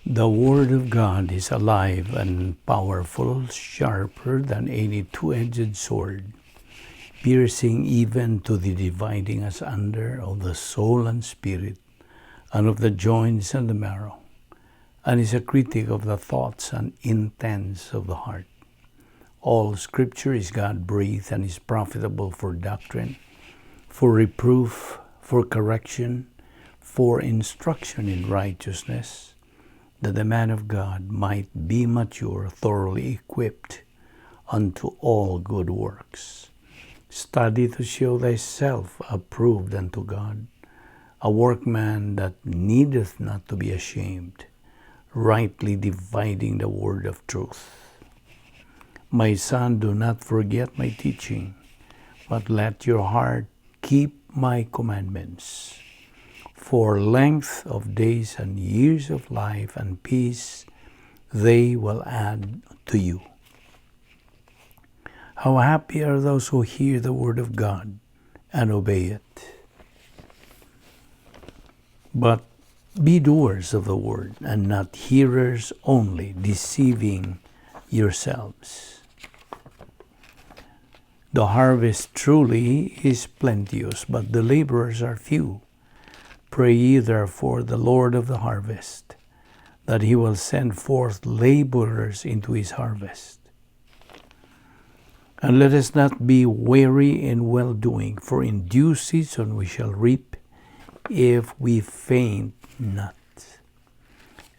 The Word of God is alive and powerful, sharper than any two-edged sword, piercing even to the dividing asunder of the soul and spirit, and of the joints and the marrow, and is a critic of the thoughts and intents of the heart. All Scripture is God-breathed and is profitable for doctrine, for reproof, for correction, for instruction in righteousness, that the man of God might be mature, thoroughly equipped unto all good works. Study to show thyself approved unto God, a workman that needeth not to be ashamed, rightly dividing the word of truth. My son, do not forget my teaching, but let your heart keep my commandments. For length of days and years of life and peace they will add to you. How happy are those who hear the word of God and obey it. But be doers of the word, and not hearers only, deceiving yourselves. The harvest truly is plenteous, but the laborers are few. Pray ye therefore the Lord of the harvest, that he will send forth laborers into his harvest. And let us not be weary in well-doing, for in due season we shall reap, if we faint not.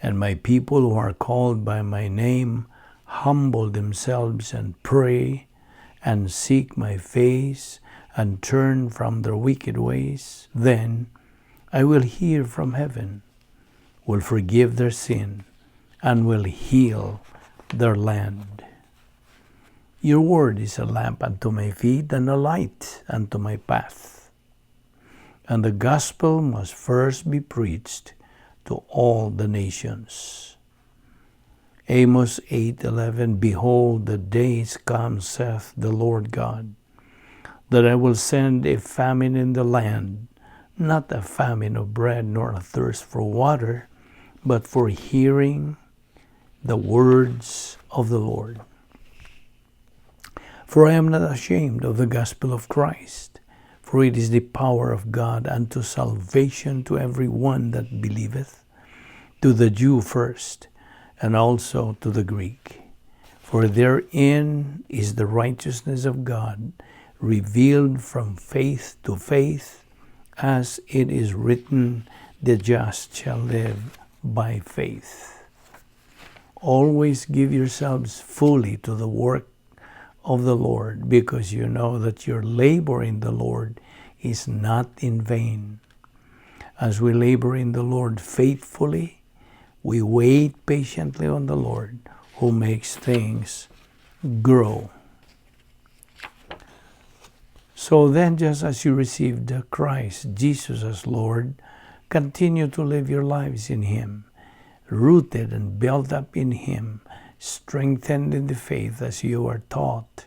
And my people who are called by my name humble themselves and pray and seek my face and turn from their wicked ways, then I will hear from heaven, will forgive their sin, and will heal their land. Your word is a lamp unto my feet and a light unto my path. And the gospel must first be preached to all the nations. Amos 8:11, Behold, the days come, saith the Lord God, that I will send a famine in the land, not a famine of bread, nor a thirst for water, but for hearing the words of the Lord. For I am not ashamed of the gospel of Christ, for it is the power of God unto salvation to every one that believeth, to the Jew first, and also to the Greek. For therein is the righteousness of God, revealed from faith to faith, as it is written, the just shall live by faith. Always give yourselves fully to the work of the Lord, because you know that your labor in the Lord is not in vain. As we labor in the Lord faithfully, we wait patiently on the Lord, who makes things grow. So then, just as you received Christ Jesus as Lord, continue to live your lives in Him, rooted and built up in Him, strengthened in the faith as you are taught,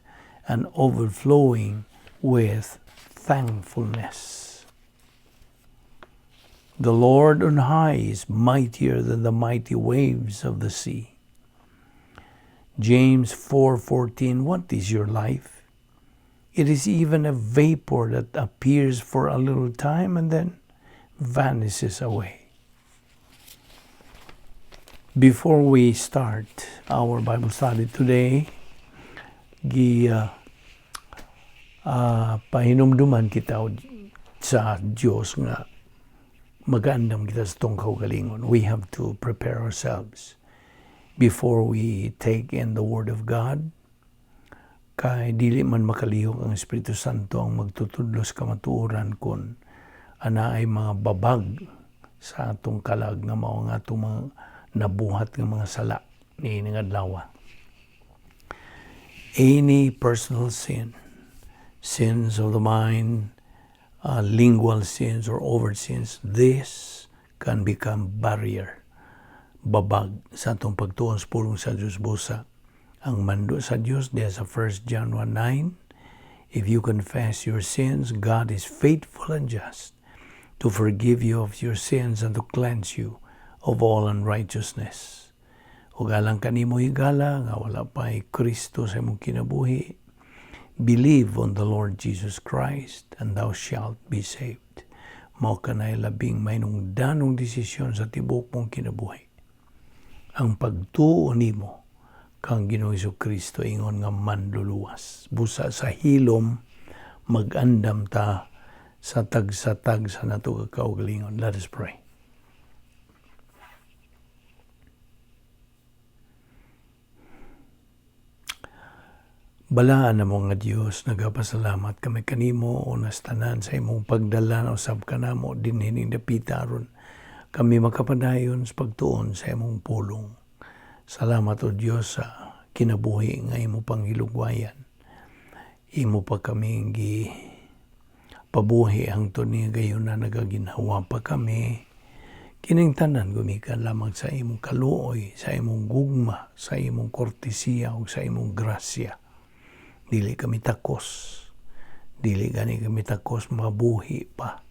and overflowing with thankfulness. The Lord on high is mightier than the mighty waves of the sea. James 4:14, what is your life? It is even a vapor that appears for a little time and then vanishes away. Before we start our Bible study today, pahinumduman kita sa Diyos nga magandam kita sa tong kaugalingon. We have to prepare ourselves before we take in the Word of God. Kay dili man makalihok ang Espiritu Santo ang magtutudlos kamatuoran kun ana ay mga babag sa atong kalag nga mao nga atong mga nabuhat ng mga sala ni nga adlaw. Any personal sin, sins of the mind, lingual sins or overt sins, this can become barrier, babag sa atong pagtuon sa pulong sa Diyos busa. Ang mando sa Diyos, diya sa 1 John 1:9, if you confess your sins, God is faithful and just to forgive you of your sins and to cleanse you of all unrighteousness. O galang kanimo higala nga wala pa'y Kristo sa imong kinabuhi. Believe on the Lord Jesus Christ and thou shalt be saved. Mao kanay labing mainungdanong desisyon sa tibok mong kinabuhi. Ang pagtuo nimo kang Ginoong Kristo ingon nga manluluwas. Busa sa hilom magandam ta sa tag sa nato kaugalingon. Let us pray. Balaan na mo nga Diyos, nagapasalamat kami kanimo o nastanan sa imong pagdala na usab ka namo din hining dapita aron kami makapadayon sa pagtuon sa imong pulong. Salamat o Diyos sa kinabuhi nga imo panghilugwayan. Imo pa kami gi pabuhi hangtod ni gayon na nagaginhawa pa kami. Kining tanan gumikan lamang sa imong kaluoy, sa imong gugma, sa imong kortesiya ug sa imong grasya. Dili kami takos. Dili gani kami takos mabuhi pa.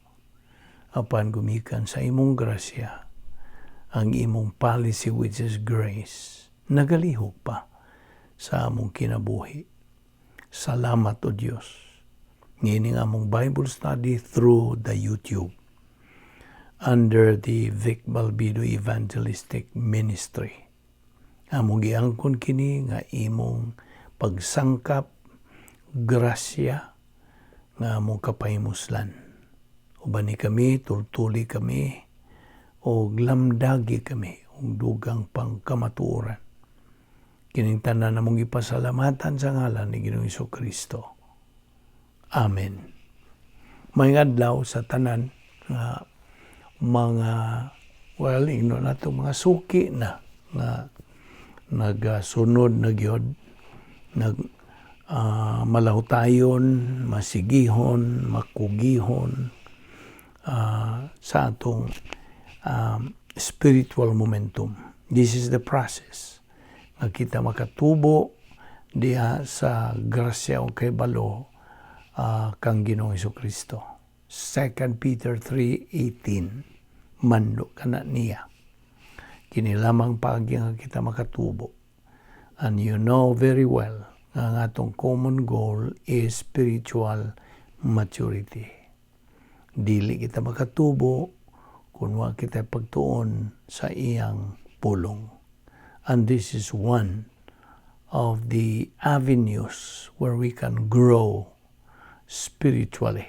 Apan gumikan sa imong grasya, ang imong policy which is grace, nagalihok pa sa among kinabuhi. Salamat o Diyos. Ngini nga among Bible study through the YouTube under the Vic Balbido Evangelistic Ministry. Among giangkon kini nga imong pagsangkap grasya nga among kapaymuslan. Uban ni kami, tultuli kami, o lamdagi kami, o dugang pangkamatuoran. Kining tanan namong ipasalamatan sa ngalan ni Ginoong Kristo. Amen. May adlaw sa tanan nga mga, ingno na ito, mga suki na nagasunod na gyud, malahutayon, masigihon, makugihon sa atong spiritual momentum. This is the process nga kita makatubo diha sa grasya o kay balo kang Ginoong Kristo. 2 Peter 3:18 mando kana niya. Kini lamang paagi nga kita makatubo. And you know very well ang atong common goal is spiritual maturity. Dili kita makatubo kung wa kita pagtuon sa iyang pulong. And this is one of the avenues where we can grow spiritually.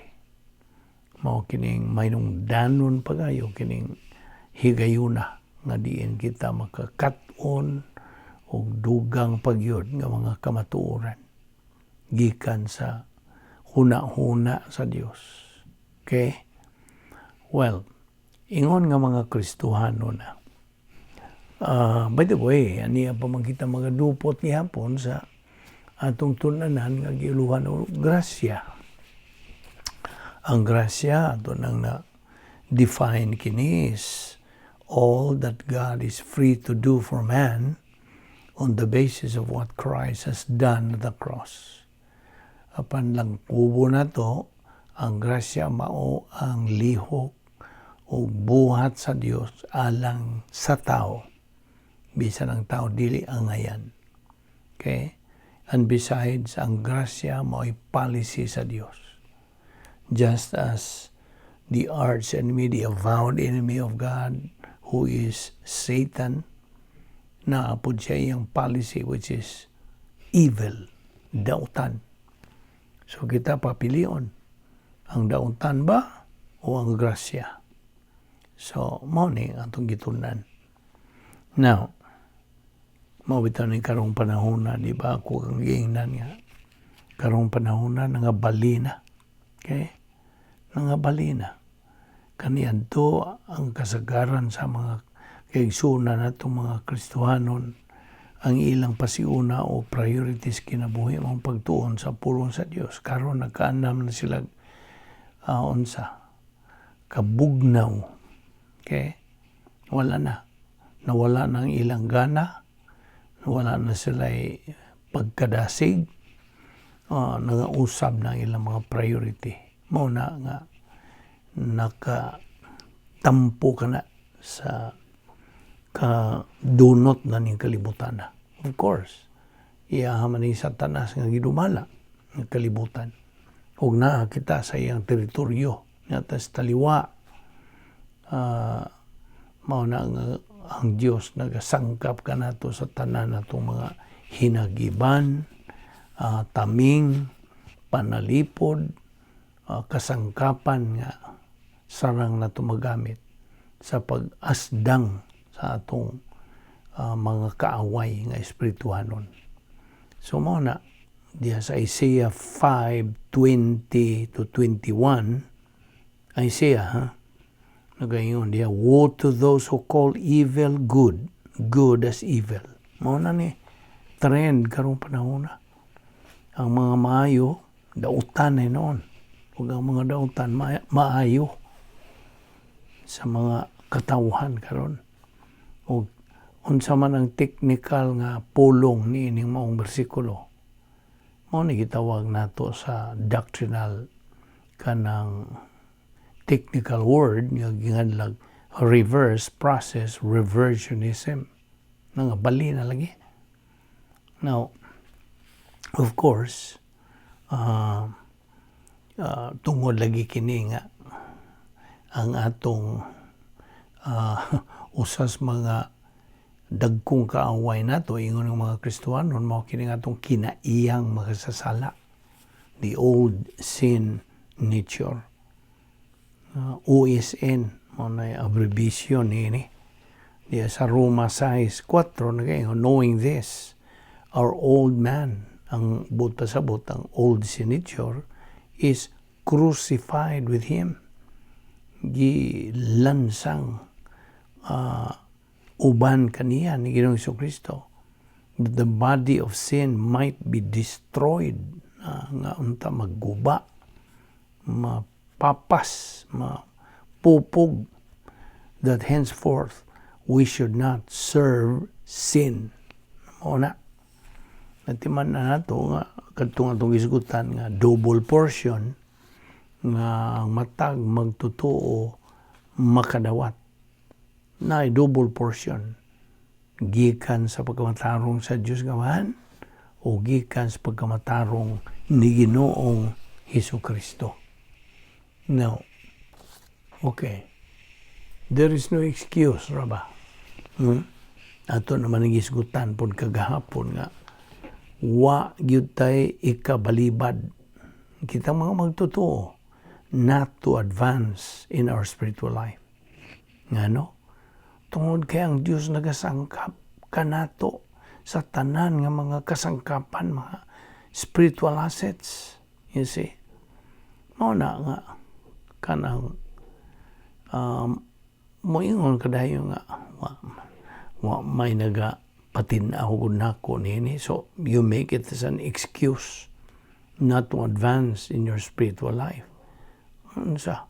Mao kining mainungdanon pagayo, kining higayuna nga diin kita makakat-on o dugang pagyod nga mga kamatuoran gikan sa huna-huna sa Dios. Okay? Well, ingon nga mga Kristohano na. By the way, aniya pa man kita mga dupot ni hapon sa atong tunanan nga giluhan o grasya. Ang grasya ato nang na define kini is all that God is free to do for man on the basis of what Christ has done at the cross. Apan lang kubo na to, ang grasya mao ang lihok o buhat sa Dios alang sa tao. Bisan ang tao dili angayan. Okay? And besides, ang grasya mao'y policy sa Dios. Just as the arch enemy, the avowed enemy of God, who is Satan, naapod siya iyang policy which is evil, dautan. So kita papilion, ang dautan ba o ang grasya? So, mo ni atong gitunan. Now, mawitaw ni karong panahon na, di ba ako kang giingnan nga, karong panahon na nga balina. Okay? Nga balina. Kaniyan to ang kasagaran sa mga kaigsunan natong mga Kristohanon, ang ilang pasiuna o priorities kinabuhi mong pagtuon sa pulong sa Dios. Karon nagkaanam na sila kabugnaw. Okay? Wala na. Nawala na ang ilang gana. Nawala na sila pagkadasig. Nangausab na ang ilang mga priority. Mauna nga nakatampo ka na sa dunot na ning kalibutan na. Of course, iyahaman ni Satanas nga gidumala ng kalibutan. Huwag na kita sa iyang teritoryo. Natas taliwa, mao na ang Diyos nagasangkap ka nato sa tanan natong mga hinagiban, taming, panalipod, kasangkapan nga sarang nato magamit sa pag-asdang sa atong mga kaaway nga espirituhanon. So mao na diya sa Isaiah 5:20 to 21, Isaiah, nagayon diya, woe to those who call evil good, good as evil. Mao na ni trend karong panahon na. Ang mga maayo, dautan na noon. Huwag ang mga dautan, maayo sa mga katawhan karon. O unsa man ang technical nga pulong ni ining maong bersikulo, mao ni gitawag nato sa doctrinal kanang technical word nga ginganlag reverse process reversionism. Nga bali na lagi. Now, of course, tungod lagi kini nga ang atong usas mga dagkong kaaway nato ingon ng mga Kristiyanon mao kini nga atong kinaiyang makasasala, the old sin nature. OSN mao na abbreviation ni diya sa Roma 6:4 nagaingon, knowing this, our old man, ang buta sa ang old sin nature is crucified with him. Gilansang uban kaniya ni Ginoong Jesucristo, that the body of sin might be destroyed, nga unta magguba, mapapas, mapupog, that henceforth we should not serve sin. Mao na natiman na nato nga kadtong atong isgutan nga double portion nga matag magtotoo makadawat na double portion gikan sa pagkamatarong sa Dios gawan o gikan sa pagkamatarong ni Ginoong Hesukristo. Now, okay, there is no excuse raba. Ato naman ang isgutan pud kagahapon nga wa gyud tay ikabalibad kita mga magtotoo not to advance in our spiritual life. Ngano? Tungod kay ang Dios nagasangkap kanato sa tanan nga mga kasangkapan, mga spiritual assets. You see? Mao na nga kanang moingon kadayo nga wa may naga patinaw gud nako nini, so you make it as an excuse not to advance in your spiritual life. Unsa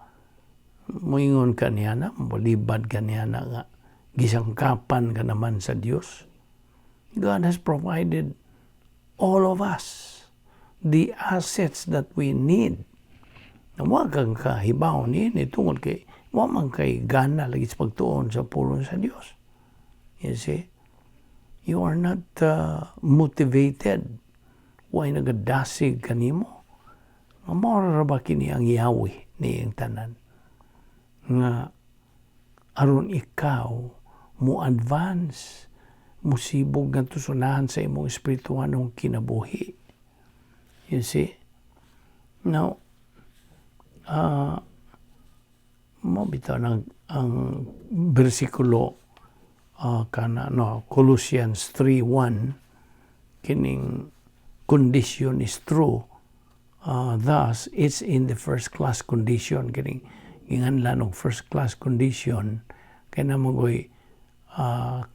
moingon ka niya na, malibad ka niya na nga gisangkapan ka naman sa Dios. God has provided all of us the assets that we need. Wa kang kahibaw nini tungod kay wa man kay gana lagi sa pagtuon sa pulong sa Dios. You see? You are not motivated. Why nagadasig kanimo? Mao ba kini ang Yahweh ni ang tanan nga aron ikaw mo advance, mo sibog nga tusunahan sa imong espirituhanong kinabuhi. You see? Now, mo bitaw ang bersikulo Colossians 3:1, kining condition is true. Thus, it's in the first class condition. Kining inganlan og first class condition kay namogoy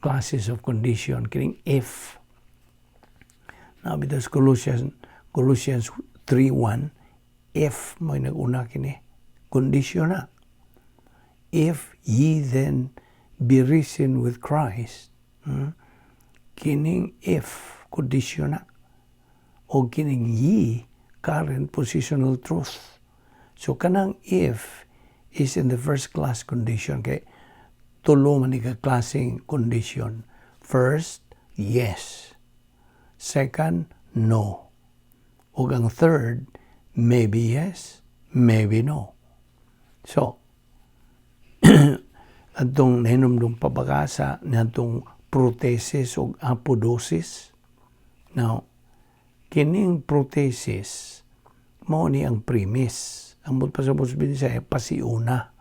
classes of condition, kining if. Now, because Colossians 3:1, if mo naguna kini condition na. If ye then be risen with Christ, kining if condition na, o kining ye current positional truth. So kanang if is in the first class condition kay tulo man klaseng condition. First, yes. Second, no. Ug ang third, maybe yes, maybe no. So, atong nahinumdum pabagasa natong protesis o apodosis. Now, kining protesis mao ni ang premise. Ang pasabot sa Bisaya pasiuna.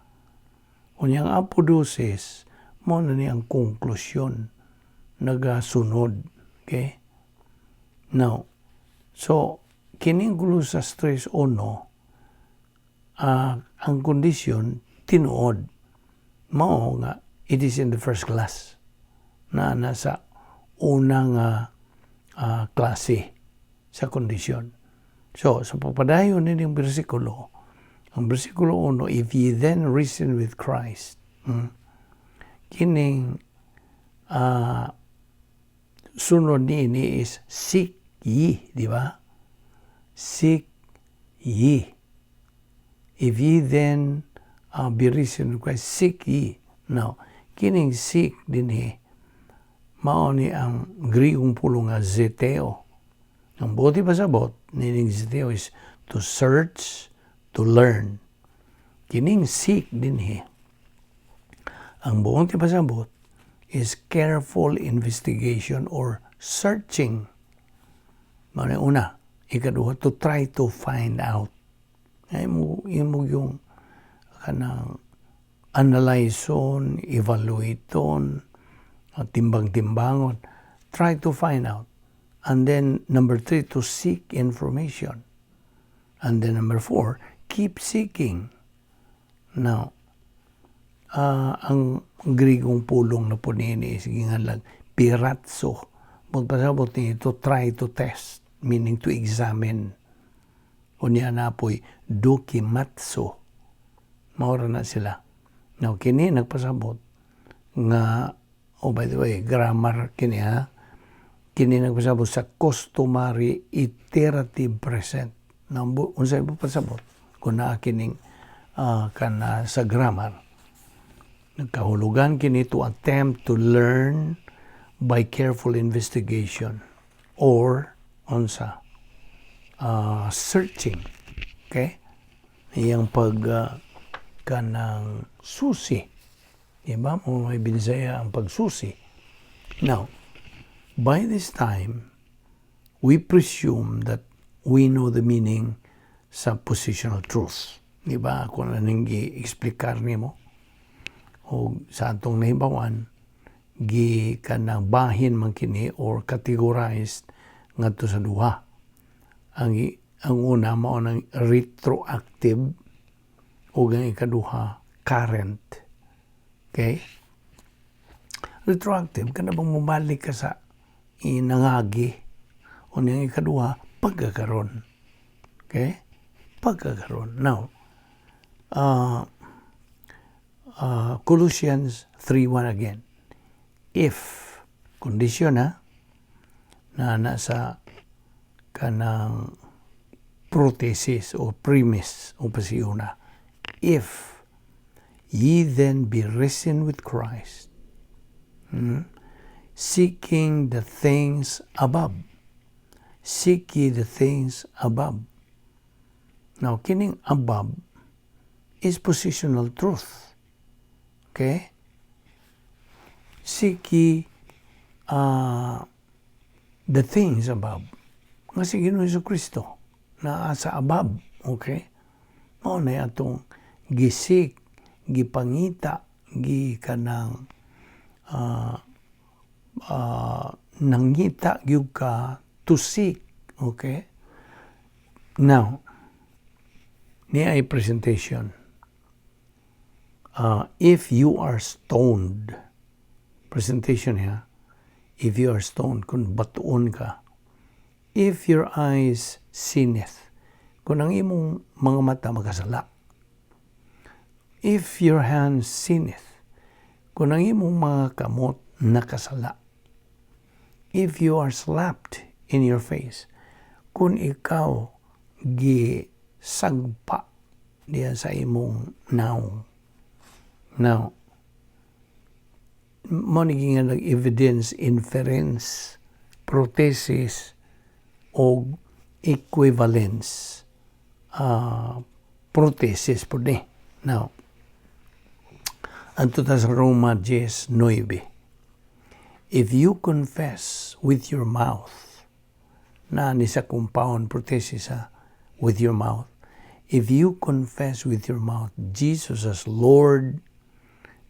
Unyang apodosis mao na ni ang konklusyon nagasunod. Okay? Now, so kining Glosas 3:1 ang kondisyon tinuod mao nga it is in the first class na nasa unang klase sa kondisyon. So, sa pagpadayon nining bersikulo, ang bersikulo 1, if ye then risen with Christ, kining sunod ni is seek ye, di ba? Seek ye. If ye then be risen with Christ, seek ye. Now, kining seek din mao ni ang Griegong pulong nga zeteo. Ang buti pasabot, nining zeteo is to search, to learn. Kining seek din ang buong pasabot is careful investigation or searching. Mao ni una, ikaduha, to try to find out. Imo yung kanang analyson, evaluaton, timbang-timbangon, try to find out. And then number 3, to seek information. And then number 4, keep seeking. Now, ang Griegong pulong na po nini is gingalag piratso. Magpasabot ni to try to test, meaning to examine. Unya na po'y dokimatso. Maura na sila. Now, kini nagpasabot nga, oh by the way, grammar kini kini nagpasabot sa customary iterative present. Now, unsay mo pasabot kung naa kining kana sa grammar. Nagkahulugan kini to attempt to learn by careful investigation or unsa searching. Okay? Iyang kanang susi. Diba? May Bisaya ang pagsusi. Now, by this time, we presume that we know the meaning sa positional truth. Diba? Kung anong gi-explikar nimo o sa atong nahibawan, kanang bahin man kini or categorized ngadto sa duha. Ang una mao nang retroactive o ang ikaduha current. Okay? Retroactive kana bang mubalik ka sa inangagi o ang ikaduha pagkakaron. Okay? Pagkakaron. Now, Colossians 3:1 again. If, kondisyon na nasa kanang protesis o premise o pasiuna. If ye then be risen with Christ, seeking the things above. Seek ye the things above. Now, kining above is positional truth. Okay? Seek ye the things above. Nga si Ginoong Jesucristo na sa above. Okay? Mao na atong gisik, gipangita, kanang nangita gyud ka to seek. Okay? Now, niya ay presentation. If you are stoned, presentation niya, if you are stoned, kung batuon ka, if your eyes sinneth, kung ang imong mga mata makasala, if your hand sinneth, kung ang imong mga kamot nakasala, if you are slapped in your face, kung ikaw gisagpa diya sa imong naong. Now, naging nag-evidence, inference, prothesis, o equivalence. Prothesis po ni. Now, anto ta sa Roma 10:9. If you confess with your mouth, na ni sa compound prothesis with your mouth, if you confess with your mouth Jesus as Lord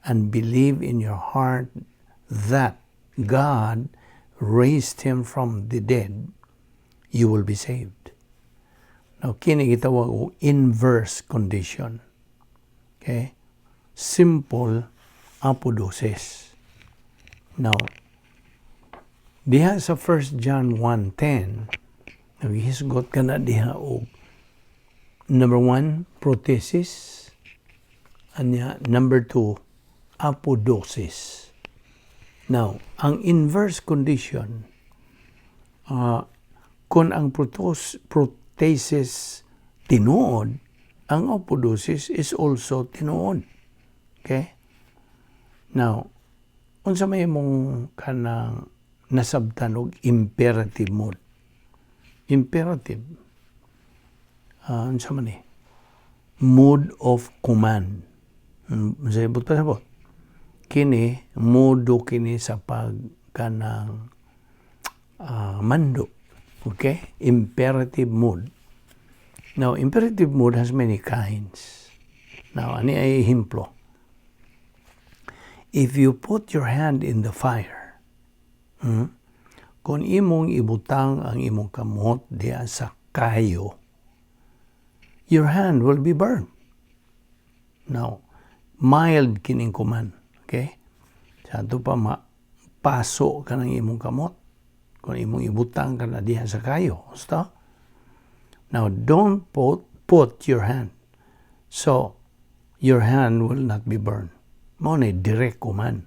and believe in your heart that God raised Him from the dead, you will be saved. Now, kini gitawag og inverse condition. Okay? Simple apodosis. Now, diha sa 1 John 1:10, naghisgot ka na diha og number 1, prothesis. Anya, number 2, apodosis. Now, ang inverse condition, kung ang prothesis tinuod, ang apodosis is also tinuod. Okay? Now, unsa may mong kanang nasabtan og imperative mode. Imperative. Unsa man ni? Mode of command. Sabot pa sabot. Kini, modo kini sa pagkanang mando. Okay? Imperative mode. Now, imperative mode has many kinds. Now, ani ay himplo. If you put your hand in the fire, kung imong ibutang ang imong kamot diya sa kayo, your hand will be burned. Now, mild kining command. Okay? Sa ito pa, paso ka ng imong kamot. Kung imong ibutang ka na diha sa kayo. Basta? Now, don't put your hand. So, your hand will not be burned. Mo na direct command.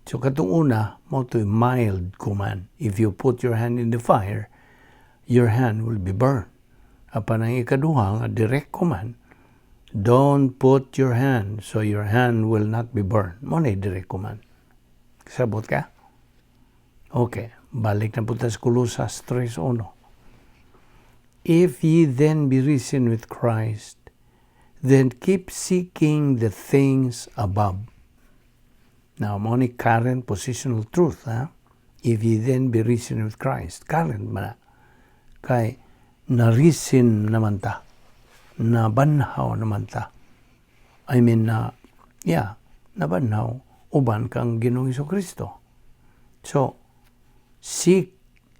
So, katong una, mo to mild command. If you put your hand in the fire, your hand will be burned. Apan ang ikaduha, nga direct command, don't put your hand so your hand will not be burned. Mo na direct command. Sabot ka? Okay. Balik na po sa Colosas 3:1. If ye then be risen with Christ, then keep seeking the things above. Now, mo ni current positional truth, If ye then be risen with Christ. Current man. Kay, na-risen naman ta. Nabanhaw naman ta. I mean, nabanhaw. Uban kang Ginoong Hesukristo. So,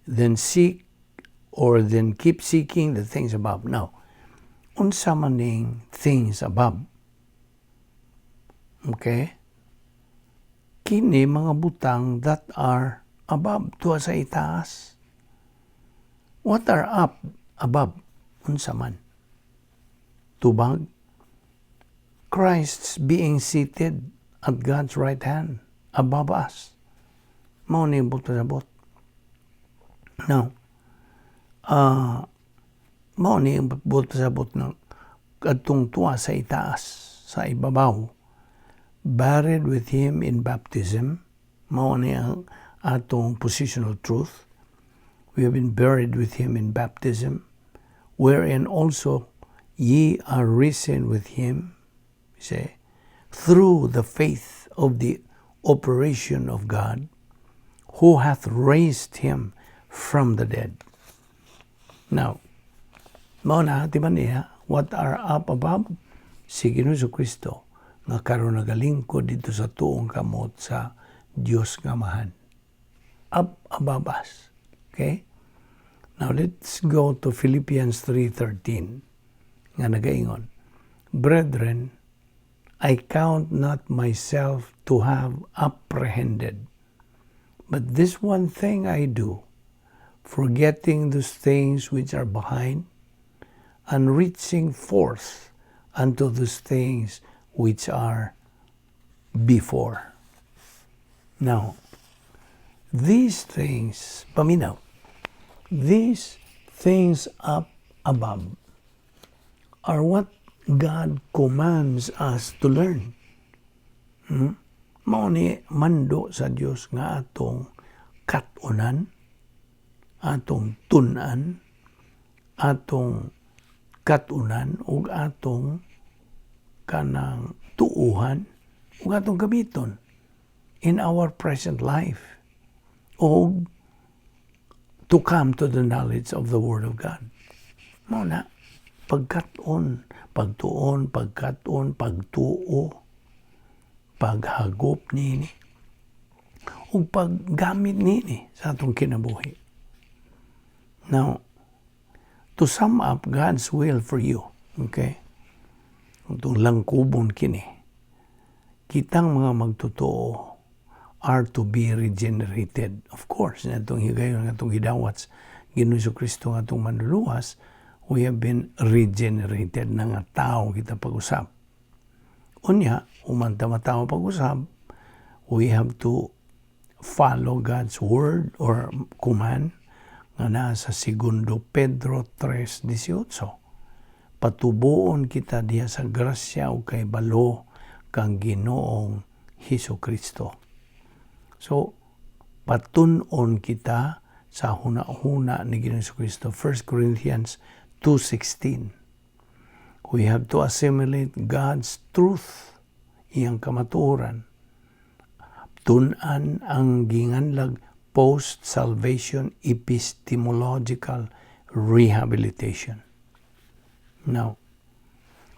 then keep seeking the things above. Now, unsa man ning things above? Okay? Kini mga butang that are above, tuwa sa itaas. What are up, above? Unsa man? Tubag? Christ's being seated at God's right hand, above us. Mao ni buta-sabot. Now, mao ni buta-sabot ng kadtong tuwa sa itaas, sa ibabaw, buried with Him in baptism. Mao ni ang atong positional truth. We have been buried with Him in baptism, wherein also ye are risen with Him, say, through the faith of the operation of God, who hath raised Him from the dead. Now, mao na ti man niya, what are up above? Si Ginoong Hesukristo nga karon nagalingkod dito sa tuong kamot sa Dios nga Amahan. Up above us. Okay? Now let's go to Philippians 3:13 nga nagaingon, Brethren, I count not myself to have apprehended, but this one thing I do, forgetting those things which are behind, and reaching forth unto those things which are before. Now, these things, paminaw, these things up above are what God commands us to learn. Mao ni mando sa Dios nga atong katunan, atong tunan, atong katunan ug atong kanang tuuhan ug atong gamiton in our present life ug to come to the knowledge of the Word of God. Mao na pagkaton, pagtuon, pagkaton, pagtuo, paghagop nini ug paggamit nini sa atong kinabuhi. Now, to sum up God's will for you, okay? Itong langkubon kini, kitang mga magtotoo are to be regenerated. Of course, natong higayon, natong hidawats, Ginoong Jesucristo nga atong manluluwas, we have been regenerated na nga tao kita pag-usap. Unya, umanta matao pag-usap, we have to follow God's word or command nga nasa 2 Pedro 3:18. Patubuon kita diha sa grasya o kay balo kang Ginoong Jesucristo. So, patunon kita sa huna-huna ni Ginoong Jesucristo. 1 Corinthians 2:16. We have to assimilate God's truth, iyang kamatuoran. Tunan ang ginganlag post-salvation epistemological rehabilitation. Now,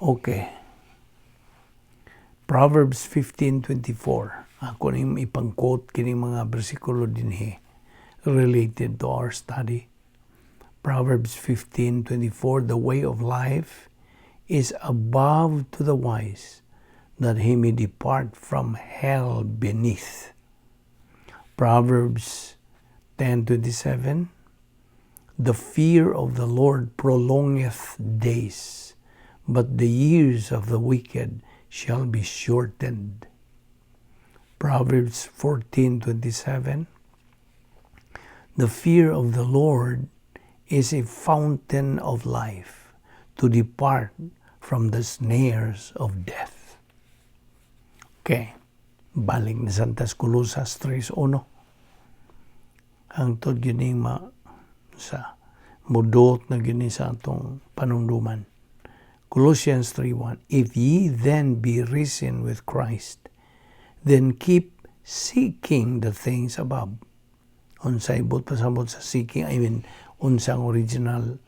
okay. Proverbs 15:24. Ako ning ipang-quote kining mga bersikulo dinhi related to our study. Proverbs 15:24, the way of life is above to the wise, that he may depart from hell beneath. Proverbs 10:27, the fear of the Lord prolongeth days, but the years of the wicked shall be shortened. Proverbs 14:27, the fear of the Lord is a fountain of life, to depart from the snares of death. Okay, balik na Santas Colosas 3:1. Ang tod gining sa mudot na gini sa atong panungduman. Colossians 3:1, if ye then be risen with Christ, then keep seeking the things above. Unsay bot pasabot sa seeking, I mean, unsang original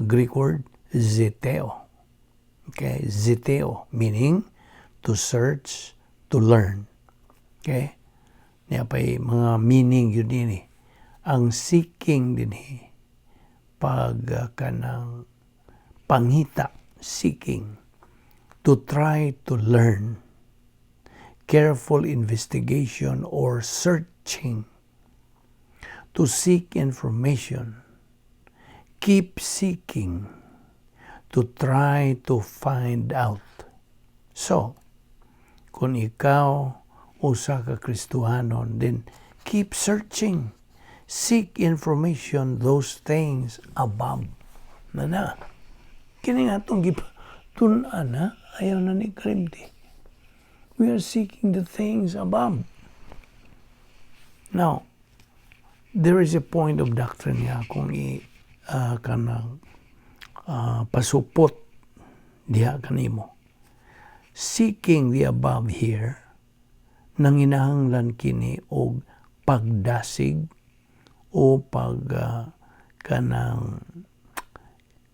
Greek word, zeteo. Okay, zeteo, meaning to search, to learn. Okay? Niya pa'y mga meaning yun din eh. Ang seeking din eh, kanang pangita, seeking, to try to learn, careful investigation or searching, to seek information, keep seeking, to try to find out. So, kung ikaw usa ka Kristohanon, then keep searching, seek information, those things above. Na. Kini nga itong gipatunan na, ayaw na ni Karimti. We are seeking the things above. Now, there is a point of doctrine nga kung kanang pasupot diha kanimo. Seeking the above here, nanginahanglan kini og pagdasig o kanang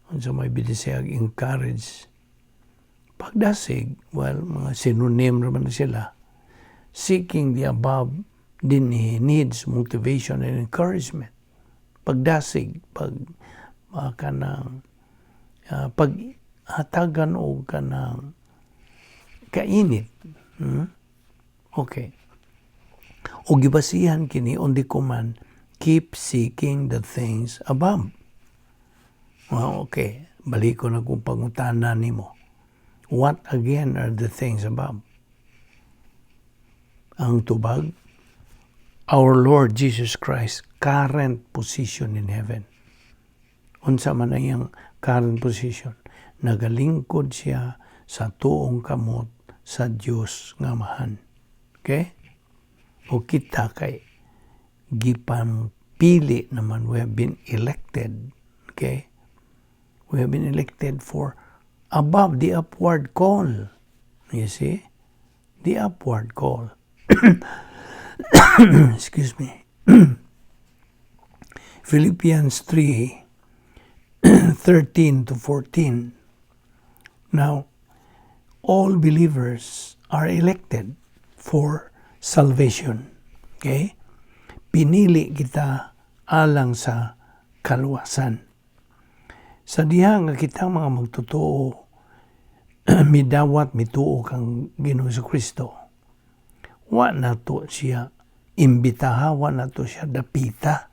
unsa may bidisayag encourage. Pagdasig, well, mga synonym naman na sila. Seeking the above din needs motivation and encouragement. Pagdasig, kanang paghatagan o kanang kainit. Okay. O gibasihan kini on the command, keep seeking the things above. Okay. Balik ko na kung pangutanan nimo. What again are the things above? Ang tubag, our Lord Jesus Christ, current position in heaven. Unsa man ang iyang current position? Nagalingkod siya sa tuong kamot sa Dios nga Amahan. Okay? O kita kay gipampili naman, we have been elected. Okay? We have been elected for above the upward call. You see? The upward call. Excuse me. Philippians 3:13 to 14. Now, all believers are elected for salvation. Okay? Pinili kita alang sa kaluwasan. Sa diha nga kita mga magtotoo, midawat mituo kang Ginoo Kristo. Wa nato siya imbitaha, wa nato siya dapita.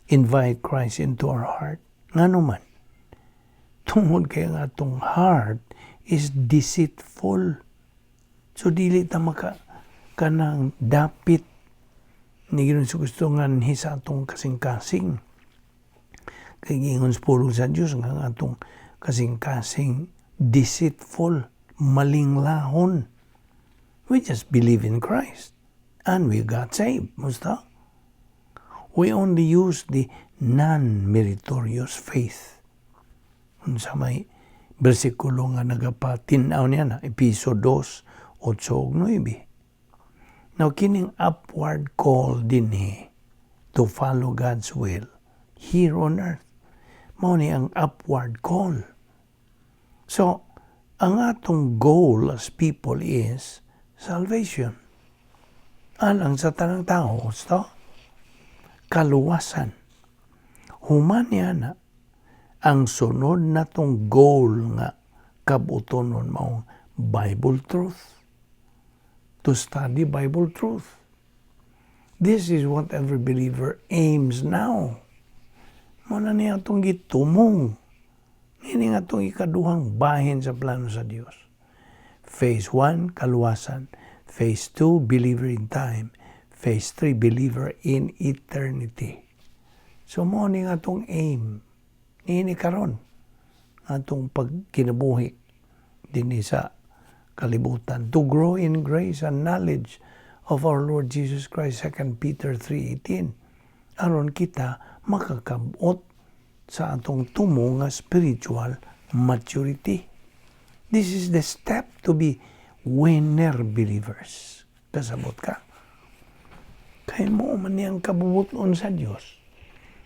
Invite Christ into our heart. Ngano man, tungod kay nga atong heart is deceitful. So dili ta maka kanang dapit ni Ginoo Kristo nga sa atong kasing-kasing. Kay gingon pulong sa Dios nga atong kasing-kasing deceitful, malinglahon. We just believe in Christ and we got saved. Musta? We only use the non-meritorious faith. Sa may bersikulo nga nagapatinaw niya na, Episode 2:8-9. Now, kining upward call din to follow God's will here on earth. Mao ni ang upward call. So, ang atong goal as people is salvation. Alang sa tanang tao, kaluwasan. Human na ang sunod natong goal nga kabutonon maong Bible truth. To study Bible truth. This is what every believer aims now. Muna niya itong gitumong. Hindi nga itong ikaduhang bahin sa plano sa Diyos. Phase 1, kaluwasan. Phase 2, believer in time. Phase 3, believer in eternity. So, mo ni nga itong aim. Ini karon atong pagkinabuhi din sa kalibutan. To grow in grace and knowledge of our Lord Jesus Christ, 2 Peter 3:18. Aron kita makakabot sa atong tumo nga spiritual maturity. This is the step to be winner believers. Kasabot ka. Kaya mo man niyang kabubuton sa Diyos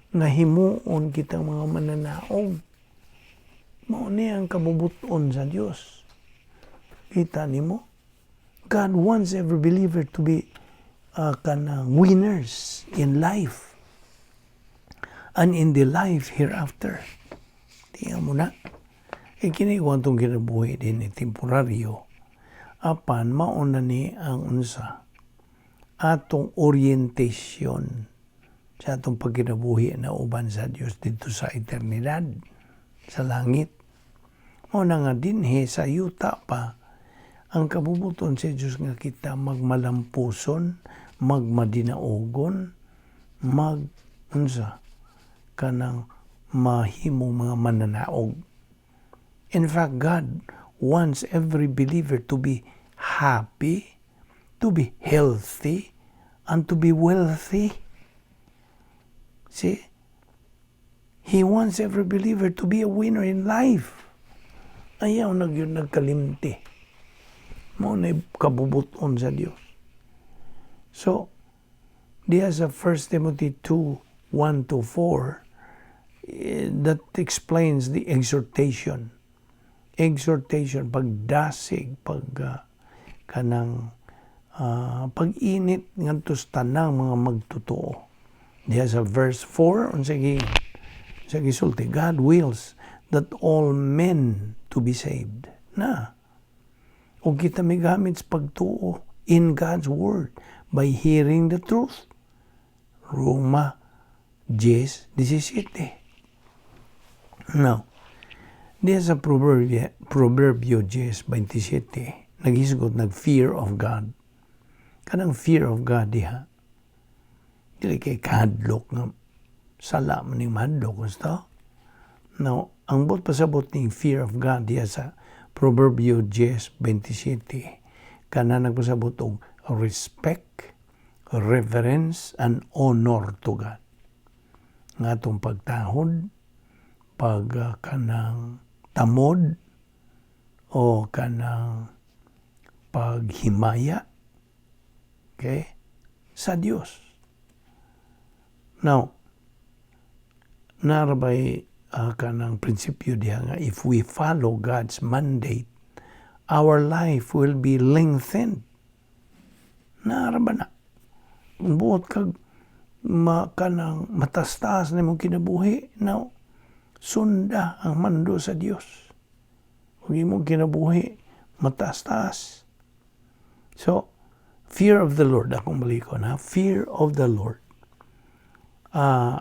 nga himuon kitang mga mananaog. Mo niyang kabubuton sa Diyos. Kita nimo? God wants every believer to be winners in life and in the life hereafter. Tingnan mo na. Kini itong kinabuhi din temporaryo. Apan mauna ni ang unsa atong orientation sa atong pagkinabuhi na uban sa Dios dito sa eternidad, sa langit. Mauna nga dinhi sa yuta pa ang kabubuton sa Dios nga kita magmalampuson, magmadinaogon, kanang mahimong mga mananaog. In fact, God wants every believer to be happy, to be healthy, and to be wealthy. See? He wants every believer to be a winner in life. Ayaw nagkalimti. Mo na kabubuton sa Dios. So, diya sa 1 Timothy 2:1-4, that explains the exhortation. Exhortation, pagdasig, pag-init ngadto sa tanang mga magtotoo. Diya sa verse 4, sa gisulti, God wills that all men to be saved. Na, o kita may gamit sa pagtuo in God's word by hearing the truth. Roma 10:17. Now, diya sa Proverbio 10:27, naghisgot fear of God. Kanang fear of God diha. Dili kay kahadlok nga sala man ning mahadlok gusto. Now, ang bot pasabot ning fear of God diya sa Proverbio 10:27, kana nagpasabot og respect, reverence and honor to God. Nga itong pagtahod, kanang tamod, o kanang paghimaya, okay, sa Dios. Now, narabay kanang prinsipyo diha nga if we follow God's mandate, our life will be lengthened. Naraba na. Buot kag kanang matastas na mong kinabuhi, now, sunda ang mando sa Dios. Huwag mong kinabuhi, matastas. So, fear of the Lord, akong balikon ha, fear of the Lord.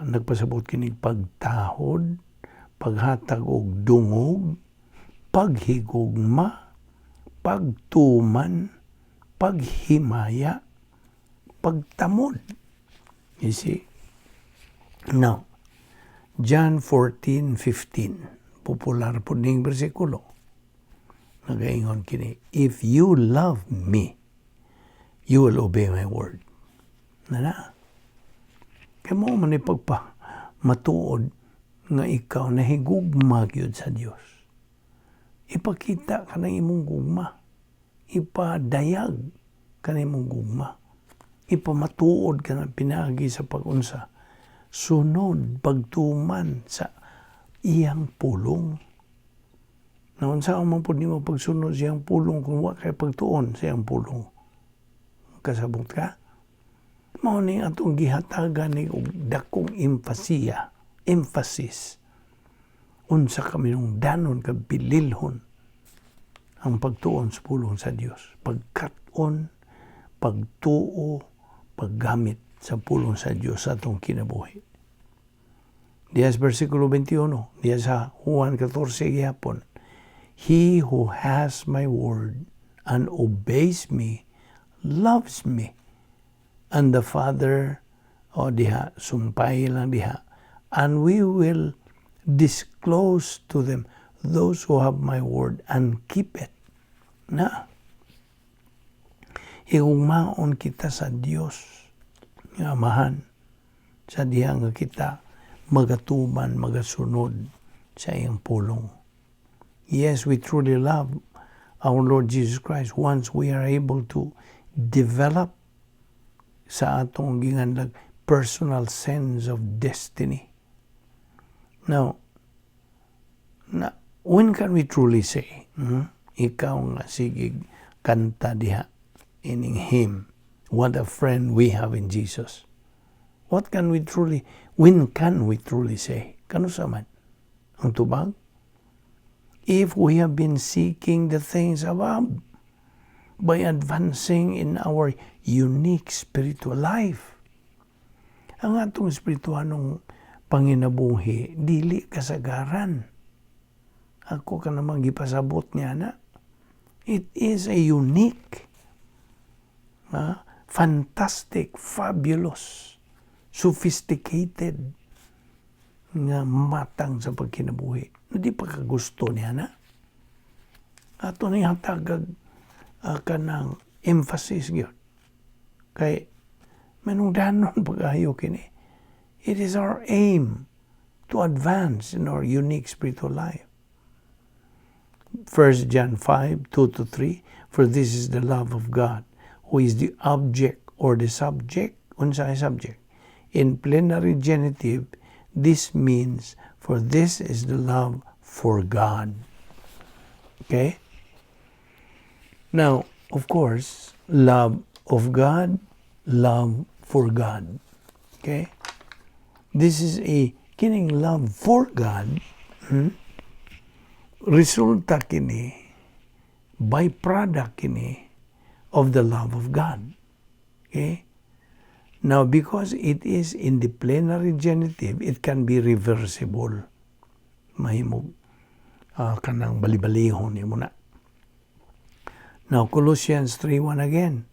Nagpasabot kinig pagtahod, paghatag og dungog, paghigugma, pagtuman, paghimaya, pagtamod. You see? Now, John 14:15, popular po ning bersikulo. Nagaingon kini, if you love me, you will obey my word. Kaya mo man matuod nga ikaw nahigugma gyud sa Dios. Ipakita ka ng imong gugma. Ipadayag ka ng imong gugma. Ipamatuod ka ng pinagi sa pag-unsa. Sunod, pagtuman sa iyang pulong. Naon sa man pud nimo pagsunod sa iyang pulong kung wa kay pagtuon sa iyang pulong. Kasabot ka? Mao ni atong gihatagan ni og dakong emphasis. Unsa kami nung danon ka bililhon ang pagtuon sa pulong sa Dios. Pagkat-on, pagtuo, paggamit sa pulong sa Dios sa atong kinabuhi. Diya sa versikulo 21, diya sa Juan 14 gihapon, he who has my word and obeys me loves me, and the Father, diha, sumpay lang diha, and we will disclose to them those who have my word and keep it. Na, igugmaon kita sa Dios, nga amahan, sa diha nga kita magatuman, magasunod sa iyang pulong. Yes, we truly love our Lord Jesus Christ once we are able to develop sa atong ginganlag personal sense of destiny. Now, when can we truly say, ikaw nga sigig kanta diha ining hymn, what a friend we have in Jesus. When can we truly say? Kano sa man? Ang tubag? If we have been seeking the things above by advancing in our unique spiritual life. Ang atong espirituanong panginabuhi, dili kasagaran. Ako ka namang gipasabot niya na. It is a unique, fantastic, fabulous, sophisticated nga matang sa pagkinabuhi. Hindi pa kagusto niya na. Ato na yung tagag kanang emphasis yun. Kay manungdanon pag-ayo kini. It is our aim to advance in our unique spiritual life. 1 John 5:2-3, for this is the love of God, who is the object or the subject, unsa ay subject. In plenary genitive, this means, for this is the love for God. Okay? Now, of course, love of God, love for God. Okay? This is a kining love for God. Resulta kini, byproduct kini of the love of God. Okay? Now, because it is in the plenary genitive, it can be reversible. Mahimog kanang balibalihon mo na. Now, Colossians 3:1 again.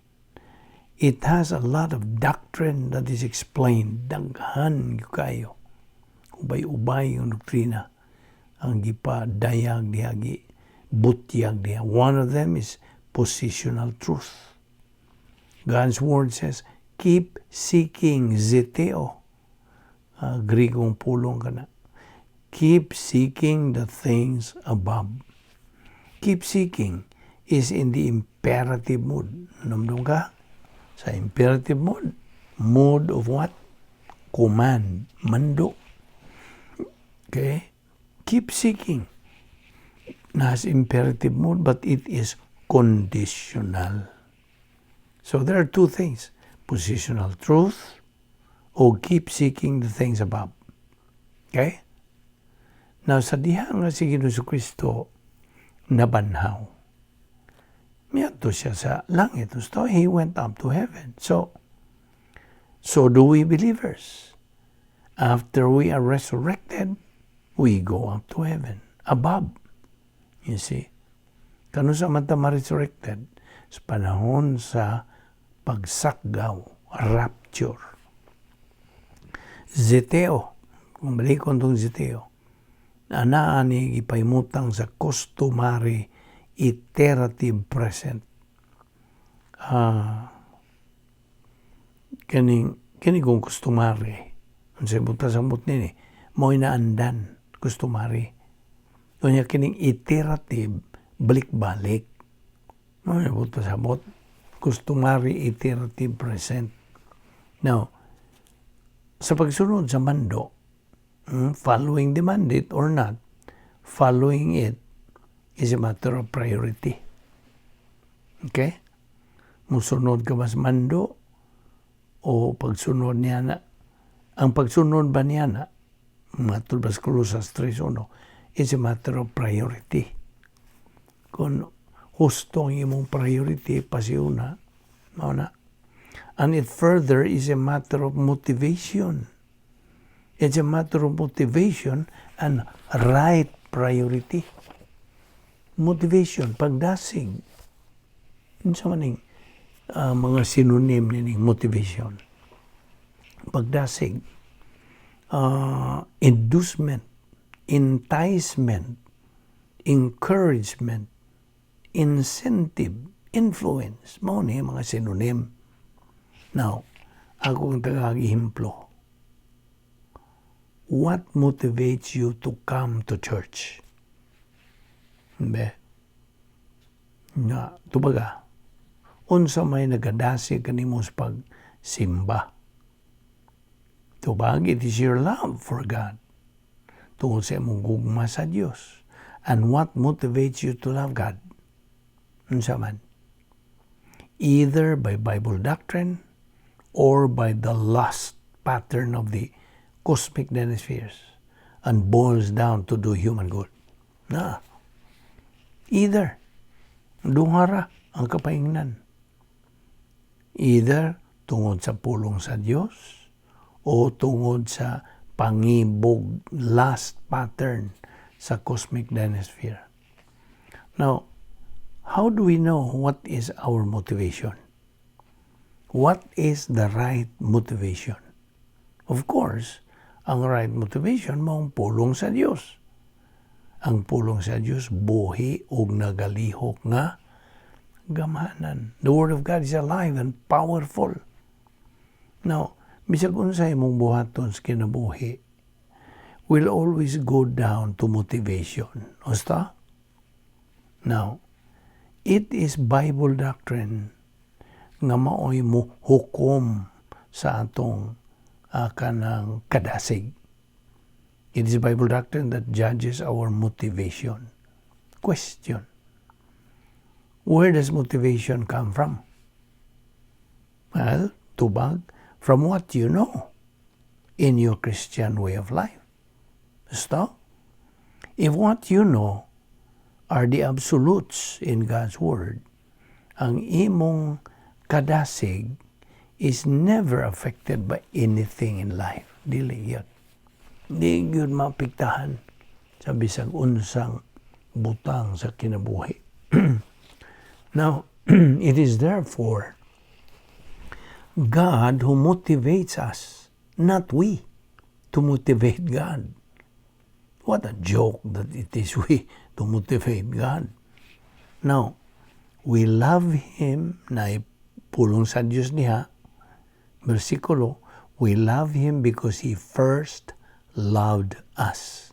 It has a lot of doctrine that is explained. Daghan kayo. Ubay-ubay yung doktrina. Ang gipadayag dihagi, butyag diha. One of them is positional truth. God's word says, Keep seeking, zeteo. Grigong pulong ka na. Keep seeking the things above. Keep seeking is in the imperative mood. Namdum ka? Sa imperative mood. Mood of what? Command. Mando. Okay? Keep seeking. Nas imperative mood, but it is conditional. So there are two things. Positional truth o keep seeking the things above. Okay? Now, sa diha nga si Jesucristo nabanhaw, miyato siya sa langit. So, he went up to heaven. So do we believers. After we are resurrected, we go up to heaven, above. You see? Kano sa mata ma-resurrected? Sa panahon sa pagsakgaw, rapture. Zeteo, kung balikon itong zeteo, anaani ipaimutang sa customary iterative present. Kini kung customary, ang sabuta-sabot nini, mo'y naandan, customary. Kanya kining iterative, balik-balik. Mo'y sabuta-sabot, customary iterative present. Now, sa pagsunod sa mando, following the mandate or not, following it is a matter of priority. Okay? Musunod ka ba sa mando o pagsunod niya na? Ang pagsunod ba niya na, matulad ba sa Colossus 3:1, is a matter of priority. Kung husto ang imong priority, pasiuna, mauna. And it further is a matter of motivation. It's a matter of motivation and right priority. Motivation, pagdasig. Yun sa maning mga synonym nining motivation. Pagdasig, inducement, enticement, encouragement, incentive, influence. Mao ni mga synonym. Now, ako ang tagag-ihimplo. What motivates you to come to church? Tubaga, unsa may nagadasi kanimo sa pagsimba. Tubag, it is your love for God. Tungod sa imong gugma sa Dios. And what motivates you to love God? Unsa man? Either by Bible doctrine or by the lust pattern of the cosmic dynasties and boils down to do human good. Either duhara ang kapaingnan. Either tungod sa pulong sa Dios o tungod sa pangibog lust pattern sa cosmic dynasty. Now, how do we know what is our motivation? What is the right motivation? Of course, ang right motivation mong pulong sa Diyos. Ang pulong sa Diyos, buhi o nagalihok nga gamanan. The Word of God is alive and powerful. Now, bisag unsay mong buhaton sa kinabuhi, will always go down to motivation. Osta? Now, it is Bible doctrine nga maoy mo hukom sa atong kanang kadasig. It is Bible doctrine that judges our motivation. Question. Where does motivation come from? Well, tubag, from what you know in your Christian way of life. Stop. If what you know are the absolutes in God's Word, ang imong kadasig is never affected by anything in life. Dili yun. Di yun mapiktahan sa bisag unsang butang sa kinabuhi. Now, it is therefore God who motivates us, not we, to motivate God. What a joke that it is we to motivate God. Now, we love Him na pulong sa Diyos niya, versikulo, we love Him because He first loved us.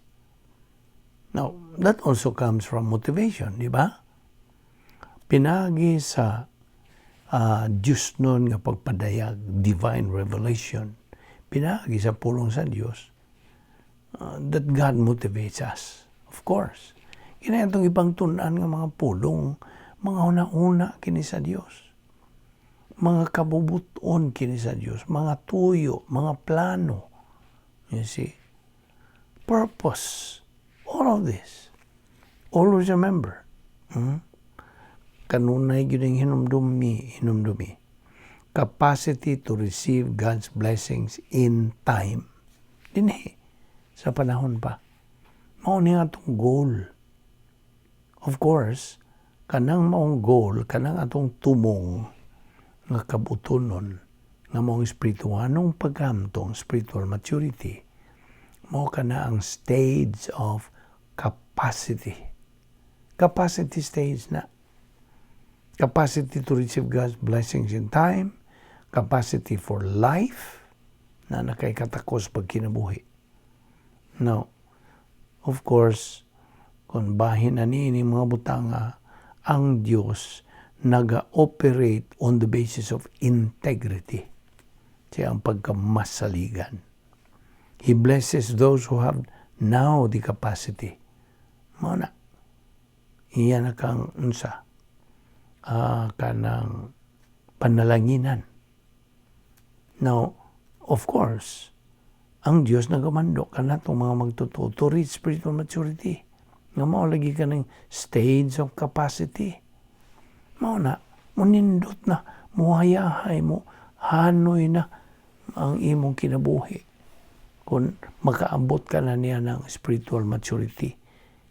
Now, that also comes from motivation, di ba? Pinagi sa Diyos nun nga pagpadayag, divine revelation, pinagi sa pulong sa Diyos, that God motivates us. Of course. Kina itong ibang tunan nga mga pulong, mga una-una kini sa Diyos. Mga kabubuton kini sa Diyos, mga tuyo, mga plano. You see? Purpose. All of this. Always remember. Kanunay yun ang hinumdumi. Capacity to receive God's blessings in time. Dinhi. Sa panahon pa. Mauni nga itong goal. Of course, kanang maong goal, kanang atong tumong nga kabutonon, nga maong espirituanong paghamtong, spiritual maturity, mao kana ang stage of capacity. Capacity stage na. Capacity to receive God's blessings in time, capacity for life, na nakaykatakos pag kinabuhi. Now, of course, kung bahin na niini mga butanga, ang Diyos naga-operate on the basis of integrity. Siya ang pagkamasaligan. He blesses those who have now the capacity. Mauna, iyan na kang unsa, kanang panalanginan. Now, of course, ang Diyos nagamando ka na itong mga magtuto to reach spiritual maturity. Nga mao lagi ka ng stage of capacity. Mao na, munindot na, muhayahay mo, hanoy na ang imong kinabuhi. Kung makaabot ka na niya ng spiritual maturity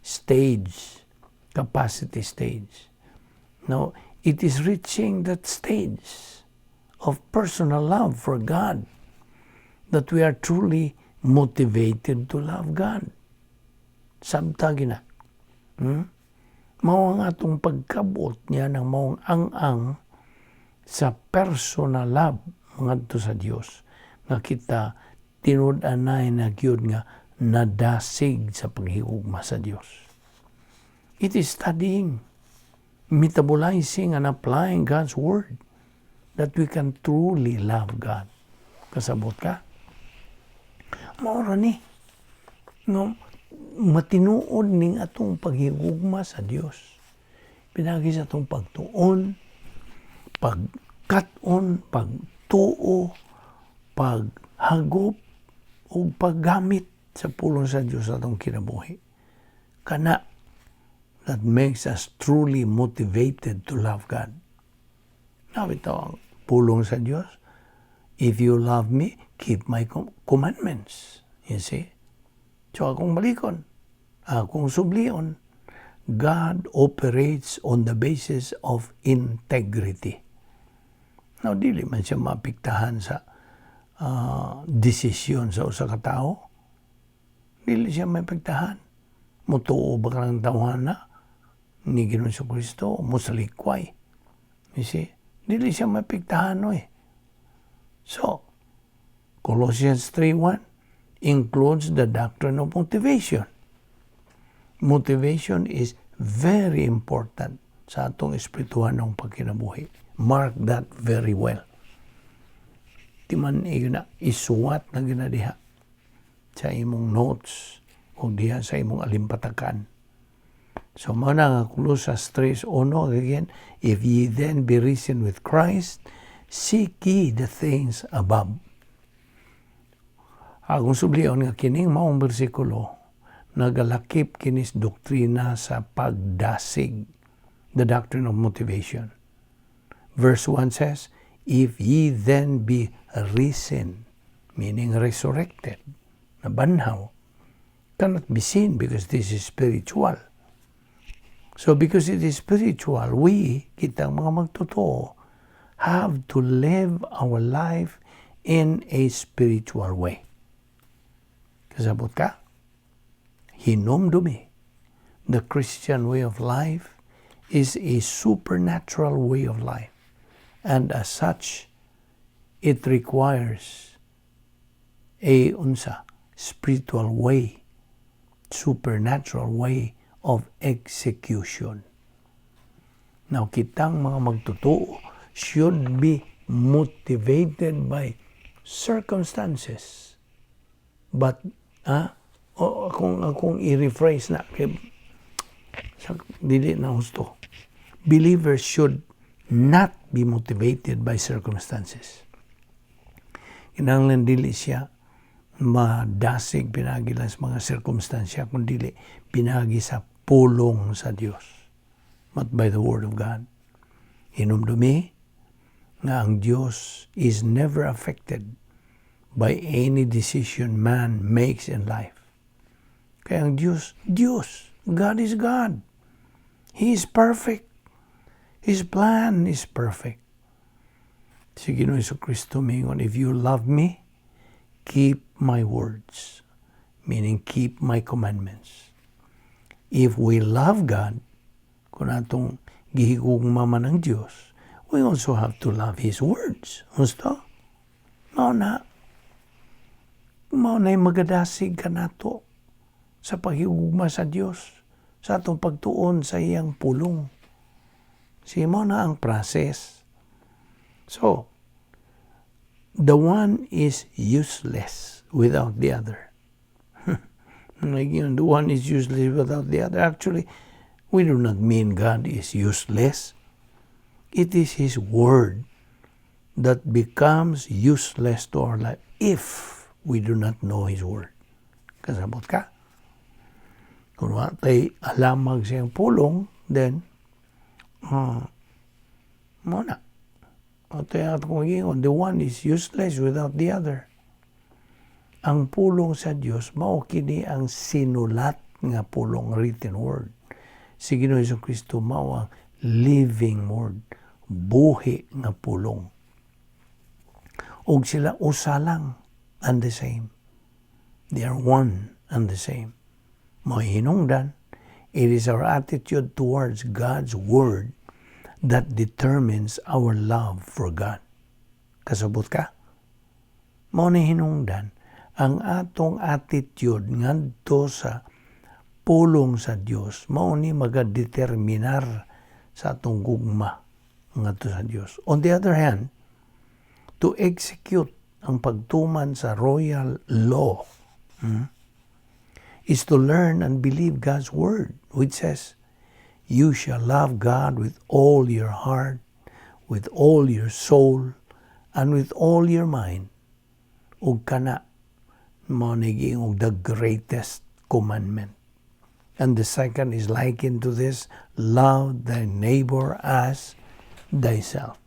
stage, capacity stage. Now, it is reaching that stage of personal love for God that we are truly motivated to love God. Sabtagi na. Mao ang atong pagkabot niya ng maong ang-ang sa personal love ngadto sa Dios nga kita tinud-anay na gyud nga nadasig sa paghigugma sa Dios. It is studying, metabolizing and applying God's word that we can truly love God. Kasabot ka? Maura ni. Matinuod ning atong paghigugma sa Dios. Pinagi sa atong pagtuon, pagkaton, pagtuo, paghagop, o paggamit sa pulong sa Dios atong kinabuhi. Kana, that makes us truly motivated to love God. Now, ito ang pulong sa Dios. If you love me, keep my commandments. You see? So, akong balikon, akong sublion, God operates on the basis of integrity. Now, dili man siya mapiktahan sa desisyon sa usa ka tao. Dili siya mapiktahan. Mutuo ba ka ng tawhana ni Ginoong Kristo, musalikway. You see? Dili siya mapiktahan, no eh. So, Colossians 3:1 includes the doctrine of motivation. Motivation is very important sa atong espirituhanong pagkinabuhi. Mark that very well. Timan na isuwat na ginadiha sa imong notes o diha sa imong alimpatakan. So, mana nga Colossians 3:1 again, if ye then be risen with Christ, seek ye the things above. Akong sublion nga kining maong bersikulo nagalakip kinis doktrina sa pagdasig, the doctrine of motivation. Verse 1 says, if ye then be risen, meaning resurrected, nabanhaw, cannot be seen because this is spiritual. So because it is spiritual, we, kitang mga magtotoo, have to live our life in a spiritual way. Kasabot ka? Hinumdumi. The Christian way of life is a supernatural way of life. And as such, it requires a spiritual way, supernatural way of execution. Now, kitang mga magtutuo should be motivated by circumstances. But, akong i-rephrase na, dili na gusto. Believers should not be motivated by circumstances. Kinahanglan dili siya madasig pinagi lang sa mga sirkumstansya, kundi pinagi sa pulong sa Diyos. But by the Word of God. Hinumdumi nga ang Diyos is never affected by any decision man makes in life. Kaya ang Diyos, God is God. He is perfect. His plan is perfect. Si Ginoong Jesucristo mingon, if you love me, keep my words. Meaning, keep my commandments. If we love God, kung atong gihigugma man ng Diyos, we also have to love His words. Gusto? Mao na magadasig ka nato sa paghigugma sa Diyos, sa atong pagtuon sa iyang pulong. Mao na ang process. So, the one is useless without the other. The one is useless without the other. Actually, we do not mean God is useless. It is His Word that becomes useless to our life if we do not know His Word. Kasabot ka? Kung watay alamag siyang pulong, then, muna. The one is useless without the other. Ang pulong sa Diyos, mao kini ang sinulat nga pulong, written word. Si Ginoong Jesucristo mao ang living word, buhi nga pulong. Og sila usa lang and the same. They are one and the same. Mao hinungdan, it is our attitude towards God's word that determines our love for God. Kasabot ka? Mao ni hinungdan, ang atong attitude ngadto sa pulong sa Dios mao ni magadeterminar sa atong gugma ngadto sa Dios. On the other hand, to execute ang pagtuman sa royal law is to learn and believe God's word, which says, you shall love God with all your heart, with all your soul, and with all your mind. Ug kana mao ni giingog the greatest commandment. And the second is likened to this, love thy neighbor as thyself.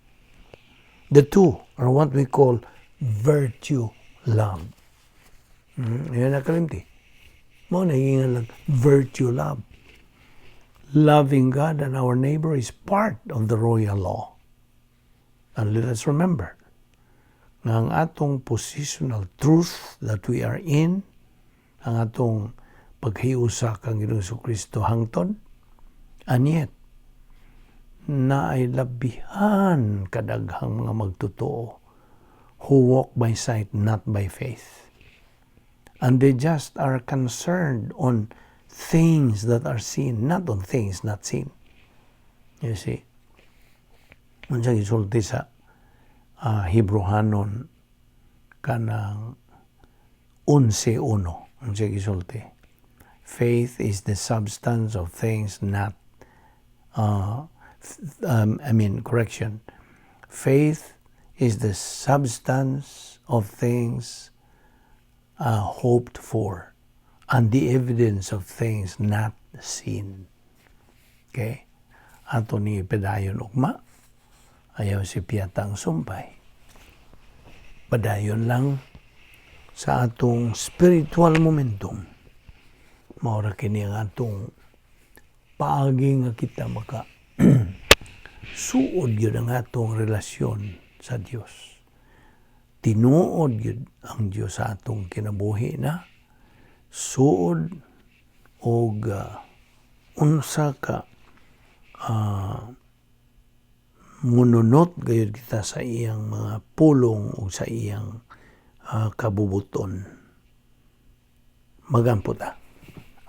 The two are what we call virtue love. Yan na kalimti. Mao na lang virtue love. Loving God and our neighbor is part of the royal law. And let us remember, nga ang atong positional truth that we are in, ang atong paghiusa kang Ginoong Jesucristo hangtod, and yet, na ay labihan kadaghang mga magtotoo who walk by sight, not by faith. And they just are concerned on things that are seen, not on things not seen. You see? Unsang gisulti sa Hebrehanon kanang 11:1. Unsang gisulti? Faith is the substance of things not Faith is the substance of things hoped for, and the evidence of things not seen. Okay? Ato ni pedayon ugma, ayaw si piyatang sumpay. Padayon lang sa atong spiritual momentum. Maura kini ang atong paagi nga kita maka suod yun ang atong relasyon sa Dios. Tinuod yun ang Dios sa atong kinabuhi na suod og unsa ka mununot gayud kita sa iyang mga pulong o sa iyang kabubuton. Magampo ta.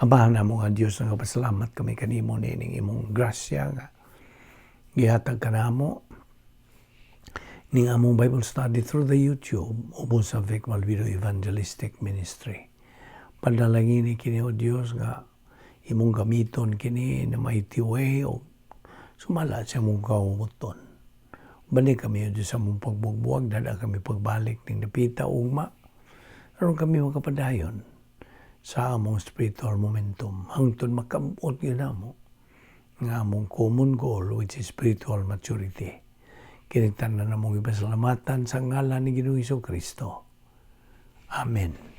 Abahan na mo nga Diyos nga pasalamat kami kanimo nining imong grasya nga gihatag kanamo ning among Bible study through the YouTube ubos sa Balbido Evangelistic Ministry. Padalangin ni kini o Diyos nga imong gamiton kini na mighty way o sumala sa imong kabubuton. Balik kami o Diyos sa mong pagbugbuwag, dada kami pagbalik ning napita ugma. Aron kami makapadayon sa among spiritual momentum. Hangtod makabot yun mo nga among common goal which is spiritual maturity. Kinigtan na namong ipasalamatan sa ngalan ni Ginoong Hesukristo. Amen.